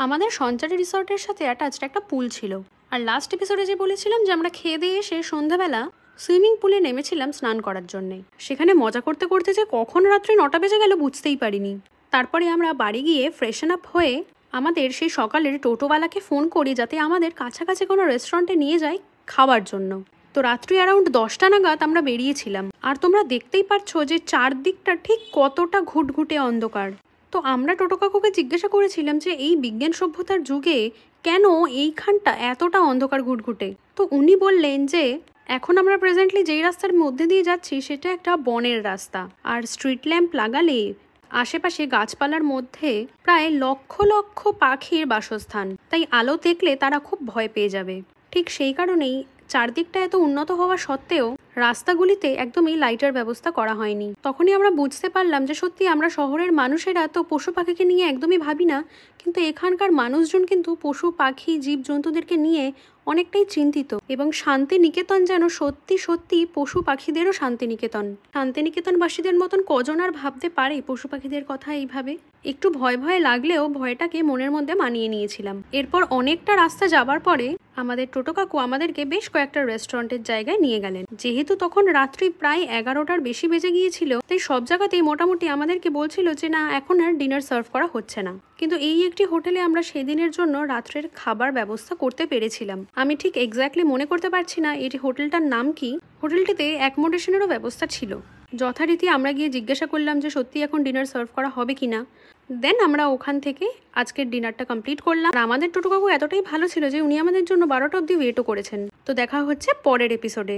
আমাদের সঞ্চারী রিসর্টের সাথে অ্যাটাচড একটা পুল ছিল। আর লাস্ট এপিসোডে যে বলেছিলাম যে আমরা খেয়ে দিয়ে এসে সন্ধ্যাবেলা সুইমিং পুলে নেমেছিলাম স্নান করার জন্যে। সেখানে মজা করতে করতে যে কখন রাত্রি 9টা বেজে গেল বুঝতেই পারিনি। তারপরে আমরা বাড়ি গিয়ে ফ্রেশন আপ হয়ে আমাদের সেই সকালের টোটোওয়ালাকে ফোন করি যাতে আমাদের কাছাকাছি কোনো রেস্টুরেন্টে নিয়ে যায় খাওয়ার জন্য। তো রাত্রি অ্যারাউন্ড 10টা নাগাদ আমরা বেরিয়েছিলাম। আর তোমরা দেখতেই পাচ্ছ যে চারদিকটা ঠিক কতটা ঘুটঘুটে অন্ধকার। তো আমরা টোটো কাকুকে জিজ্ঞাসা করেছিলাম যে এই বিজ্ঞান সভ্যতার যুগে কেন এইখানটা এতটা অন্ধকার ঘুটঘুটে। তো উনি বললেন যে এখন আমরা প্রেজেন্টলি যেই রাস্তার মধ্যে দিয়ে যাচ্ছি সেটা একটা বনের রাস্তা, আর স্ট্রিট ল্যাম্প লাগালে আশেপাশে গাছপালার মধ্যে প্রায় লক্ষ লক্ষ পাখির বাসস্থান, তাই আলো দেখলে তারা খুব ভয় পেয়ে যাবে। ঠিক সেই কারণেই চারদিকটা এত উন্নত হওয়া সত্ত্বেও রাস্তাগুলিতে একদমই লাইটের ব্যবস্থা করা হয়নি। তখনই আমরা বুঝতে পারলাম যে সত্যি আমরা শহরের মানুষেরা তো পশু পাখিকে নিয়ে একদমই ভাবি না, কিন্তু এখানকার মানুষজন কিন্তু পশু পাখি জীব জন্তুদেরকে নিয়ে অনেকটাই চিন্তিত। এবং শান্তিনিকেতন যেন সত্যি সত্যি পশু পাখিদেরও শান্তিনিকেতন। শান্তিনিকেতনবাসীদের মতন কজন আর ভাবতে পারে পশু পাখিদের কথা এইভাবে। একটু ভয় ভয় লাগলেও ভয়টাকে মনের মধ্যে মানিয়ে নিয়েছিলাম। এরপর অনেকটা রাস্তা যাবার পরে আমাদের টোটো কাকু আমাদেরকে বেশ কয়েকটা রেস্টুরেন্টের জায়গায় নিয়ে গেলেন। যেহেতু তখন রাত্রি প্রায় 11টার বেশি বেজে গিয়েছিল, তাই সব জায়গাতেই মোটামুটি আমাদেরকে বলছিল যে না এখন আর ডিনার সার্ভ করা হচ্ছে না। কিন্তু এই একটি হোটেলে আমরা সেদিনের জন্য রাত্রের খাবার ব্যবস্থা করতে পেরেছিলাম। আমি ঠিক এক্স্যাক্টলি মনে করতে পারছি না এটি হোটেলটার নাম কি। হোটেলটিতে অ্যাকোমোডেশনেরও ব্যবস্থা ছিল। যথারীতি আমরা গিয়ে জিজ্ঞাসা করলাম যে সত্যি এখন ডিনার সার্ভ করা হবে কিনা। দেন আমরা ওখান থেকে আজকের ডিনারটা কমপ্লিট করলাম। আর আমাদের টোটো কাকু এতটাই ভালো ছিল যে উনি আমাদের জন্য 12টা অবধি ওয়েটও করেছেন। তো দেখা হচ্ছে পরের এপিসোডে।